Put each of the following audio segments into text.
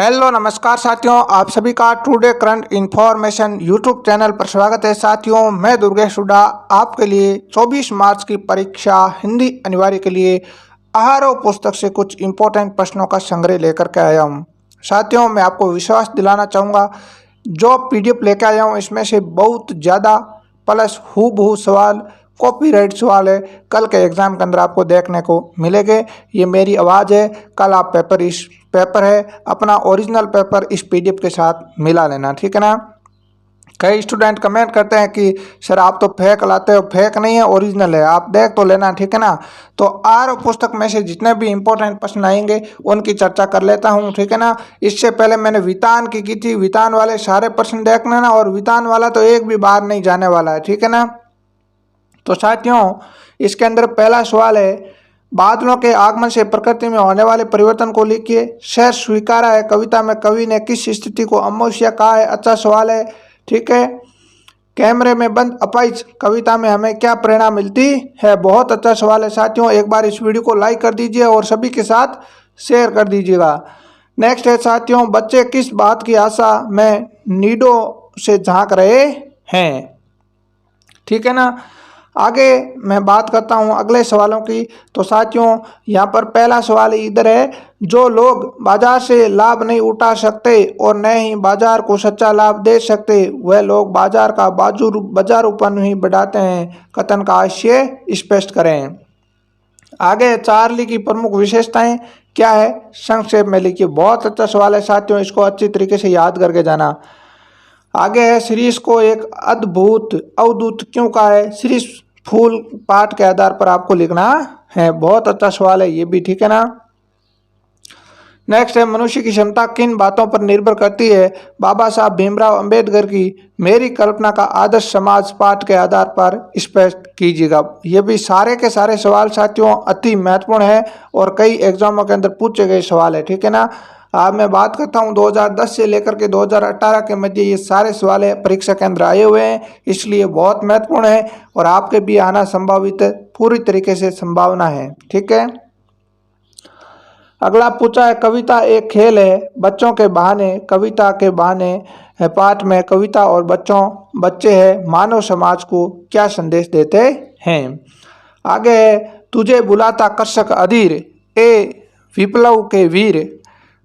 Hello नमस्कार साथियों, आप सभी का today current information YouTube channel पर स्वागत है। साथियों, मैं दुर्गेश हुड्डा आपके लिए 24 मार्च की परीक्षा हिंदी अनिवार्य के लिए आहारो पुस्तक से कुछ इम्पोर्टेंट प्रश्नों का संग्रह लेकर के आया हूँ। साथियों, मैं आपको विश्वास दिलाना चाहूँगा, जो पीडीएफ लेकर आया हूँ इसमें से बहुत ज़्यादा प्लस हूबहू सवाल कॉपीराइट सवाल है, कल के एग्ज़ाम के अंदर आपको देखने को मिलेंगे। ये मेरी आवाज़ है, कल आप पेपर है अपना ओरिजिनल पेपर इस पीडीएफ के साथ मिला लेना, ठीक है ना। कई स्टूडेंट कमेंट करते हैं कि सर आप तो फेक लाते हो, फेक नहीं है ओरिजिनल है, आप देख तो लेना, ठीक है ना। तो आर पुस्तक में से जितने भी इंपॉर्टेंट प्रश्न आएंगे उनकी चर्चा कर लेता हूं, ठीक है ना। इससे पहले मैंने वितान की थी, वितान वाले सारे प्रश्न देख लेना, और वितान वाला तो एक भी बार नहीं जाने वाला है, ठीक है ना। तो साथियों, इसके अंदर पहला सवाल है, बादलों के आगमन से प्रकृति में होने वाले परिवर्तन को लिखिए। शहर स्वीकारा है कविता में कवि ने किस स्थिति को अमावस्या कहा है? अच्छा सवाल है, ठीक है। कैमरे में बंद अपाइज कविता में हमें क्या प्रेरणा मिलती है? बहुत अच्छा सवाल है साथियों, एक बार इस वीडियो को लाइक कर दीजिए और सभी के साथ शेयर कर दीजिएगा। नेक्स्ट है साथियों, बच्चे किस बात की आशा में नीडों से झांक रहे हैं? ठीक है ना। आगे मैं बात करता हूं अगले सवालों की। तो साथियों, यहाँ पर पहला सवाल इधर है, जो लोग बाजार से लाभ नहीं उठा सकते और न ही बाजार को सच्चा लाभ दे सकते, वह लोग बाजार का बाजारूपन ही बढ़ाते हैं। कथन का आशय स्पष्ट करें। आगे चार्ली की प्रमुख विशेषताएं क्या है? संक्षेप में लिखिए। बहुत अच्छा सवाल है साथियों, इसको अच्छी तरीके से याद करके जाना। आगे है, शिरीष को एक अद्भुत अवधूत क्यों कहा है? शिरीष फूल पाठ के आधार पर आपको लिखना है। बहुत अच्छा सवाल है ये भी, ठीक है ना। नेक्स्ट है, मनुष्य की क्षमता किन बातों पर निर्भर करती है? बाबा साहब भीमराव अंबेडकर की मेरी कल्पना का आदर्श समाज पाठ के आधार पर स्पष्ट कीजिएगा। ये भी सारे के सारे सवाल साथियों अति महत्वपूर्ण है और कई एग्जामों के अंदर पूछे गए सवाल है, ठीक है ना। अब मैं बात करता हूं 2010 से लेकर के 2018 के मध्य ये सारे सवाल परीक्षा के अंदर आए हुए हैं, इसलिए बहुत महत्वपूर्ण है और आपके भी आना संभावित पूरी तरीके से संभावना है, ठीक है। अगला पूछा है, कविता एक खेल है बच्चों के बहाने, कविता के बहाने पाठ में कविता और बच्चे हैं, मानव समाज को क्या संदेश देते हैं? आगे है, तुझे बुलाता कर्षक अधीर, ए विप्लव के वीर,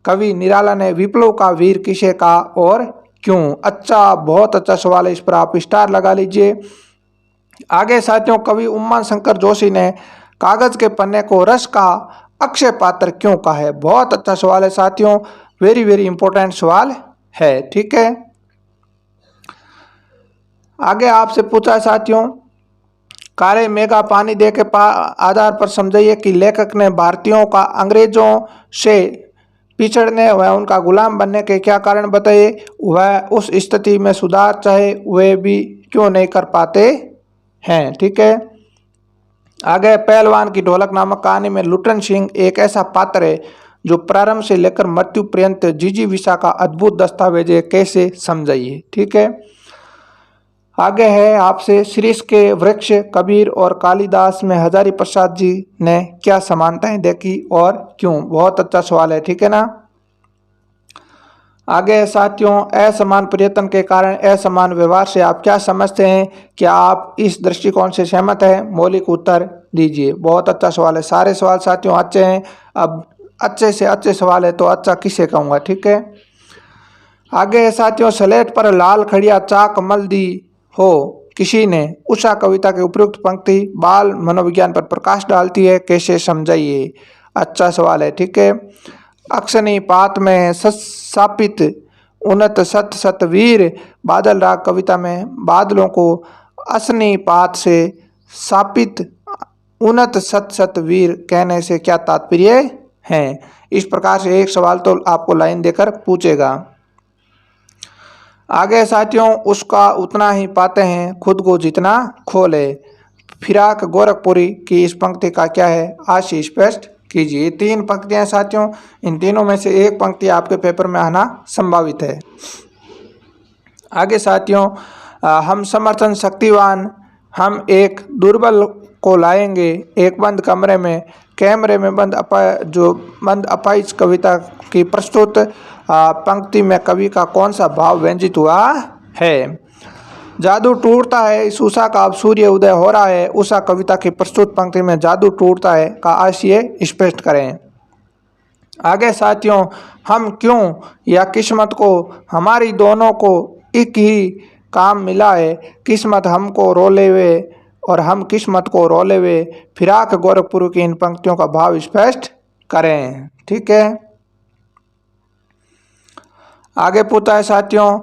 कवि निराला ने विप्लव का वीर किसे कहा और क्यों? अच्छा, बहुत अच्छा सवाल है, इस पर आप स्टार लगा लीजिए। आगे साथियों, कवि उमा शंकर जोशी ने कागज के पन्ने को रस का अक्षय पात्र क्यों कहा है? बहुत अच्छा सवाल है साथियों, वेरी वेरी इंपॉर्टेंट सवाल है, ठीक है। आगे आपसे पूछा है साथियों, काले मेघा पानी दे के आधार पर समझाइए कि लेखक ने भारतीयों का अंग्रेजों से पिछड़ने व उनका गुलाम बनने के क्या कारण बताए? वह उस स्थिति में सुधार चाहे वे भी क्यों नहीं कर पाते हैं, ठीक है। आगे, पहलवान की ढोलक नामक कहानी में लुटन सिंह एक ऐसा पात्र है जो प्रारंभ से लेकर मृत्यु पर्यंत जिजीविषा का अद्भुत दस्तावेज है, कैसे समझाइए, ठीक है। आगे है आपसे, शिरीष के वृक्ष कबीर और कालिदास में हजारी प्रसाद जी ने क्या समानताएं देखी और क्यों? बहुत अच्छा सवाल है, ठीक है ना। आगे साथियों, असमान प्रयत्न के कारण असमान व्यवहार से आप क्या समझते हैं? क्या आप इस दृष्टिकोण से सहमत हैं? मौलिक उत्तर दीजिए। बहुत अच्छा सवाल है, सारे सवाल साथियों अच्छे हैं। अब अच्छे से अच्छे सवाल है तो अच्छा किसे कहूँगा, ठीक है। आगे साथियों, स्लेट पर लाल खड़िया चाक मल दी हो किसी ने, उषा कविता के उपयुक्त पंक्ति बाल मनोविज्ञान पर प्रकाश डालती है, कैसे समझाइए? अच्छा सवाल है, ठीक है। अक्षनी पात में स्थापित उन्नत सत सत वीर, बादल राग कविता में बादलों को असनी पात से स्थापित उन्नत सत सत वीर कहने से क्या तात्पर्य है? इस प्रकार से एक सवाल तो आपको लाइन देकर पूछेगा। आगे साथियों, उसका उतना ही पाते हैं खुद को जितना खोले, फिराक गोरखपुरी की इस पंक्ति का क्या है? आशय स्पष्ट कीजिए। 3 पंक्तियां साथियों, इन तीनों में से एक पंक्ति आपके पेपर में आना संभावित है। आगे साथियों, हम समर्थन शक्तिवान, हम एक दुर्बल को लाएंगे एक बंद कमरे में, कैमरे में बंद अपाइज कविता की प्रस्तुत पंक्ति में कवि का कौन सा भाव व्यंजित हुआ है। जादू टूटता है इस उषा का अब सूर्य उदय हो रहा है। उषा कविता की प्रस्तुत पंक्ति में जादू टूटता है का आशय स्पष्ट करें। आगे साथियों, हम क्यों या किस्मत को, हमारी दोनों को एक ही काम मिला है। किस्मत हमको रोले हुए और हम किस्मत को रोले हुए। फिराक गोरखपुर की इन पंक्तियों का भाव स्पष्ट करें। ठीक है। आगे पूछा है साथियों,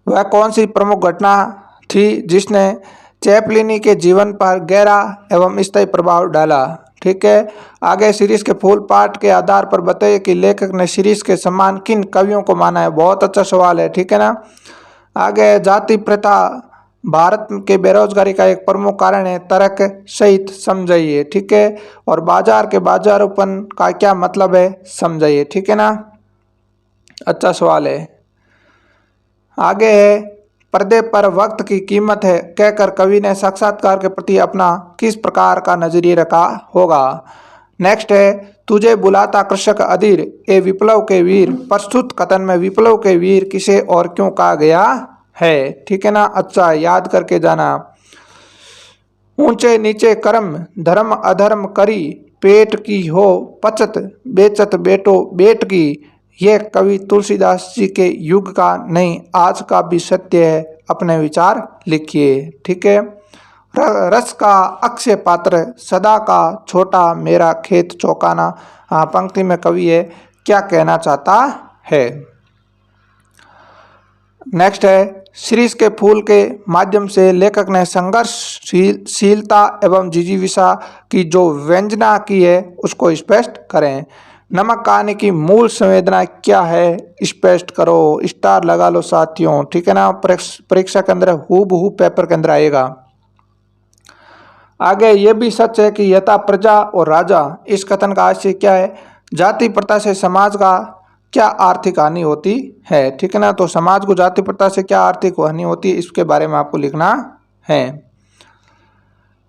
वह कौन सी प्रमुख घटना थी जिसने चैपलिनी के जीवन पर गहरा एवं स्थायी प्रभाव डाला। ठीक है। आगे सीरीज के फूल पाठ के आधार पर बताइए कि लेखक ने सीरीज के समान किन कवियों को माना है। बहुत अच्छा सवाल है। ठीक है ना। आगे जाति प्रथा भारत के बेरोजगारी का एक प्रमुख कारण है, तर्क सहित समझाइए। ठीक है। और बाजार के बाजारोपन का क्या मतलब है, समझाइए। ठीक है ना। अच्छा सवाल है। आगे है, पर्दे पर वक्त की कीमत है कहकर कवि ने साक्षात्कार के प्रति अपना किस प्रकार का नजरिया रखा होगा। नेक्स्ट है, तुझे बुलाता कृषक अधीर ए विप्लव के वीर। प्रस्तुत कथन में विप्लव के वीर किसे और क्यों कहा गया है। ठीक है ना। अच्छा, याद करके जाना। ऊंचे नीचे कर्म धर्म अधर्म करी, पेट की हो पचत बेचत बेटो बेट की। यह कवि तुलसीदास जी के युग का नहीं, आज का भी सत्य है। अपने विचार लिखिए। ठीक है। रस का अक्षय पात्र सदा का छोटा मेरा खेत चौकाना। पंक्ति में कवि है क्या कहना चाहता है। नेक्स्ट है, शीरीष के फूल के माध्यम से लेखक ने संघर्षशीलता एवं जिजीविषा की जो व्यंजना की है उसको स्पष्ट करें। नमक कहानी की मूल संवेदना क्या है, स्पष्ट करो। स्टार लगा लो साथियों। ठीक है ना। परीक्षा के अंदर हूबहू पेपर के अंदर आएगा। आगे ये भी सच है कि यथा प्रजा और राजा, इस कथन का आशय क्या है। जाति प्रथा से समाज का क्या आर्थिक हानि होती है। ठीक है ना। तो समाज को जाति प्रथा से क्या आर्थिक हानि होती है, इसके बारे में आपको लिखना है।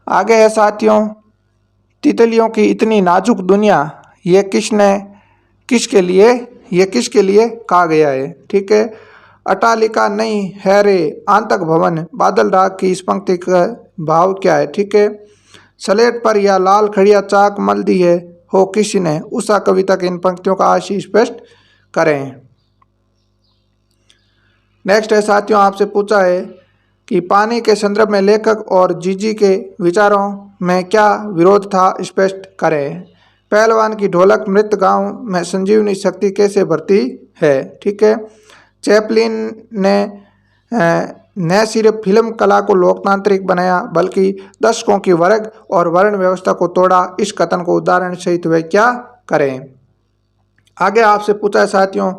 आगे है साथियों, तितलियों की इतनी नाजुक दुनिया, ये किसके लिए कहा गया है। ठीक है। अटालिका नहीं है रे आंतक भवन, बादल राग की इस पंक्ति का भाव क्या है। ठीक है। स्लेट पर या लाल खड़िया चाक मल दी है हो किसी ने। उषा कविता की इन पंक्तियों का आशय स्पष्ट करें। नेक्स्ट है साथियों, आपसे पूछा है कि पानी के संदर्भ में लेखक और जीजी के विचारों में क्या विरोध था, स्पष्ट करें। पहलवान की ढोलक मृत गांव में संजीवनी शक्ति कैसे भरती है। ठीक है। चैपलिन ने न सिर्फ फिल्म कला को लोकतांत्रिक बनाया बल्कि दर्शकों की वर्ग और वर्ण व्यवस्था को तोड़ा। इस कथन को उदाहरण सहित वे क्या करें। आगे आपसे पूछा है साथियों,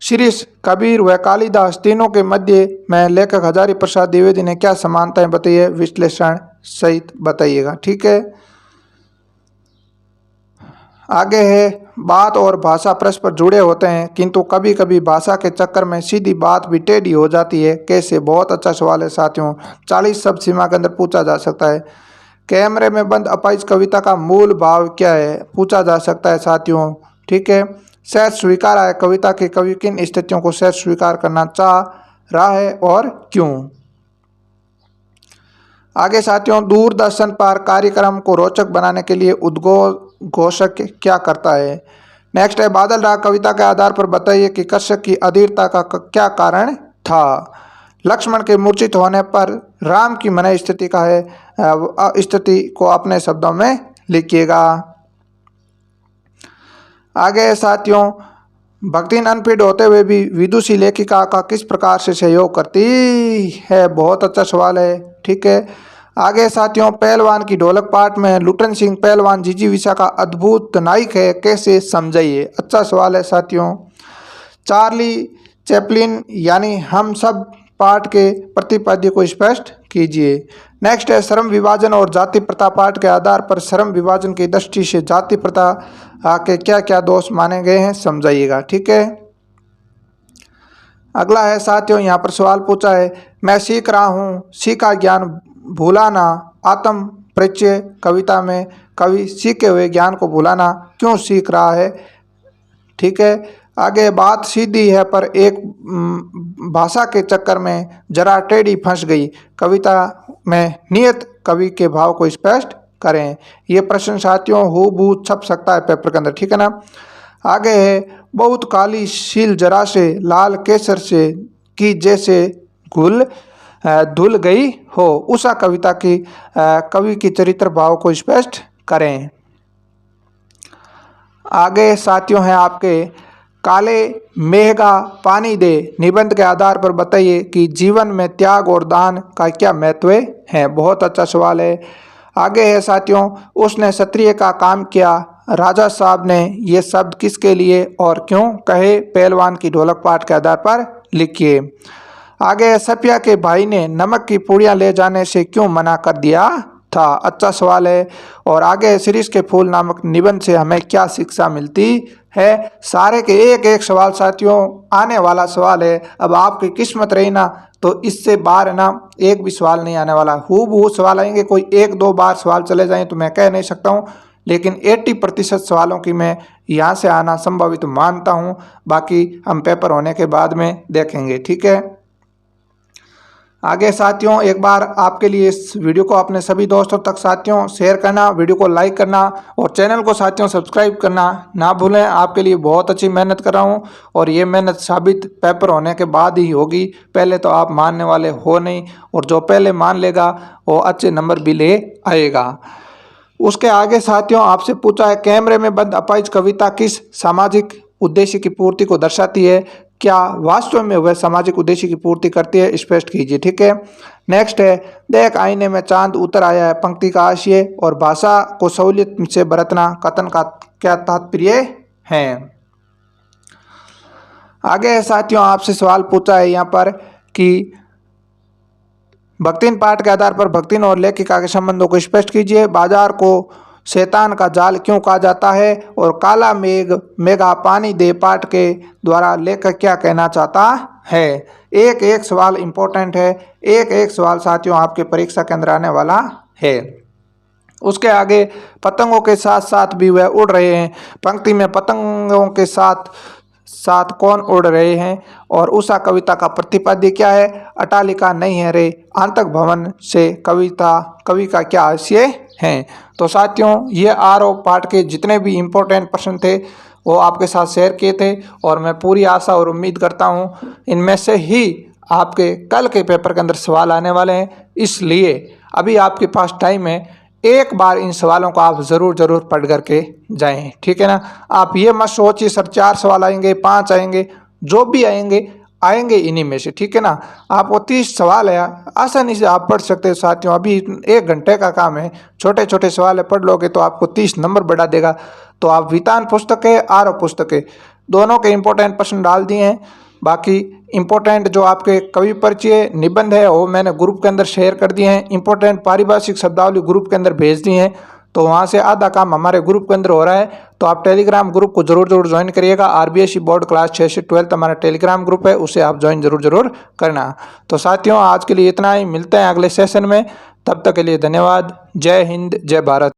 शीरीष कबीर व कालिदास तीनों के मध्य में लेखक हजारी प्रसाद द्विवेदी ने क्या समानताएं बताई है, विश्लेषण सहित बताइएगा। ठीक है। आगे है, बात और भाषा परस्पर जुड़े होते हैं किंतु कभी कभी भाषा के चक्कर में सीधी बात भी टेढ़ी हो जाती है, कैसे। बहुत अच्छा सवाल है साथियों। 40 शब्द सीमा के अंदर पूछा जा सकता है। कैमरे में बंद अपाइज कविता का मूल भाव क्या है, पूछा जा सकता है साथियों। ठीक है। सहज स्वीकार है कविता के कवि किन स्थितियों को सहज स्वीकार करना चाह रहा है और क्यों। आगे साथियों, दूरदर्शन पर कार्यक्रम को रोचक बनाने के लिए उद्घोषक क्या करता है। नेक्स्ट है, बादल राग कविता के आधार पर बताइए कि कृषक की अधीरता का क्या कारण था। लक्ष्मण के मूर्छित होने पर राम की मन स्थिति का है, स्थिति को अपने शब्दों में लिखिएगा। आगे साथियों, भक्तिन अनफिट होते हुए भी विदुषी लेखिका का किस प्रकार से सहयोग करती है। बहुत अच्छा सवाल है। ठीक है। आगे साथियों, पहलवान की ढोलक पाठ में लुटन सिंह पहलवान जिजीविषा का अद्भुत नायक है, कैसे समझाइए। अच्छा सवाल है साथियों। चार्ली चैपलिन यानी हम सब पाठ के प्रतिपाद्य को स्पष्ट कीजिए। नेक्स्ट है, श्रम विभाजन और जाति प्रथा पाठ के आधार पर श्रम विभाजन की दृष्टि से जाति प्रथा के क्या क्या दोष माने गए हैं, समझाइएगा। ठीक है। अगला है साथियों, यहाँ पर सवाल पूछा है, मैं सीख रहा हूँ, सीखा ज्ञान भूला ना, आत्म परिचय कविता में कवि सीखे हुए ज्ञान को भुलाना क्यों सीख रहा है। ठीक है, आगे बात सीधी है पर एक भाषा के चक्कर में जरा टेढ़ी फंस गई। कविता में नियत कवि के भाव को स्पष्ट करें। ये प्रश्न साथियों हूबहू छप सकता है पेपर के अंदर। ठीक है ना। आगे है बहुत काली शील जरा से लाल केसर से की जैसे धुल गई हो। उषा कविता की कवि की चरित्र भाव को स्पष्ट करें। आगे साथियों है आपके काले मेघा पानी दे निबंध के आधार पर बताइए कि जीवन में त्याग और दान का क्या महत्व है। बहुत अच्छा सवाल है। आगे है साथियों उसने क्षत्रिय का काम किया राजा साहब ने ये शब्द किसके लिए और क्यों कहे। पहलवान की ढोलक पाठ के आधार पर लिखिए। आगे सफिया के भाई ने नमक की पुड़ियाँ ले जाने से क्यों मना कर दिया था। अच्छा सवाल है। और आगे शिरीष के फूल नामक निबंध से हमें क्या शिक्षा मिलती है। सारे के एक एक सवाल साथियों आने वाला सवाल है। अब आपकी किस्मत रही ना तो इससे बाहर है ना एक भी सवाल नहीं आने वाला। हूबहू सवाल आएंगे, कोई एक दो बार सवाल चले जाएं तो मैं कह नहीं सकता हूँ, लेकिन 80% सवालों की मैं यहाँ से आना संभावित मानता हूँ। बाकी हम पेपर होने के बाद में देखेंगे। ठीक है। आगे साथियों एक बार आपके लिए इस वीडियो को अपने सभी दोस्तों तक साथियों शेयर करना, वीडियो को लाइक करना और चैनल को साथियों सब्सक्राइब करना ना भूलें। आपके लिए बहुत अच्छी मेहनत कर रहा हूं और ये मेहनत साबित पेपर होने के बाद ही होगी। पहले तो आप मानने वाले हो नहीं, और जो पहले मान लेगा वो अच्छे नंबर भी ले आएगा। उसके आगे साथियों आपसे पूछा है कैमरे में बंद अपाहिज कविता किस सामाजिक उद्देश्य की पूर्ति को दर्शाती है। क्या वास्तव में वह सामाजिक उद्देश्य की पूर्ति करती है, स्पष्ट कीजिए। ठीक है। नेक्स्ट है देख आईने में चांद उतर आया है पंक्ति का आशय और भाषा को सहूलियत से बरतना कथन का क्या तात्पर्य है। आगे साथियों आपसे सवाल पूछा है यहाँ पर कि भक्तिन पाठ के आधार पर भक्तिन और लेखिका के संबंधों को स्पष्ट कीजिए। बाजार को शैतान का जाल क्यों कहा जाता है और काला मेघा पानी दे पाठ के द्वारा लेखक क्या कहना चाहता है। एक एक सवाल इंपॉर्टेंट है, एक एक सवाल साथियों आपके परीक्षा के अंदर आने वाला है। उसके आगे पतंगों के साथ साथ भी वह उड़ रहे हैं। पंक्ति में पतंगों के साथ साथ कौन उड़ रहे हैं और उषा कविता का प्रतिपाद्य क्या है। अटालिका नहीं है रे आंतक भवन से कवि का क्या आशय है। तो साथियों ये आरोप पाठ के जितने भी इम्पोर्टेंट प्रश्न थे वो आपके साथ शेयर किए थे और मैं पूरी आशा और उम्मीद करता हूँ इनमें से ही आपके कल के पेपर के अंदर सवाल आने वाले हैं। इसलिए अभी आपके पास टाइम है, एक बार इन सवालों को आप ज़रूर पढ़ करके जाएं। ठीक है ना। आप ये मत सोचिए सर 4 सवाल आएंगे 5 आएंगे, जो भी आएंगे इन्हीं में से। ठीक है ना। आपको 30 सवाल है, आसानी से आप पढ़ सकते हो साथियों। अभी 1 घंटे का काम है, छोटे छोटे सवाल है, पढ़ लोगे तो आपको 30 नंबर बढ़ा देगा। तो आप वितान पुस्तक है आरोप पुस्तक है दोनों के इम्पोर्टेंट प्रश्न डाल दिए हैं। बाकी इम्पोर्टेंट जो आपके कवि परिचय निबंध है वो मैंने ग्रुप के अंदर शेयर कर दिए हैं। इम्पोर्टेंट पारिभाषिक शब्दावली ग्रुप के अंदर भेज दी हैं, तो वहाँ से आधा काम हमारे ग्रुप के अंदर हो रहा है। तो आप टेलीग्राम ग्रुप को जरूर ज्वाइन करिएगा। RBSE बोर्ड क्लास 6 से 12 हमारा टेलीग्राम ग्रुप है, उसे आप ज्वाइन जरूर करना। तो साथियों आज के लिए इतना ही, मिलते हैं अगले सेशन में। तब तक के लिए धन्यवाद। जय हिंद जय भारत।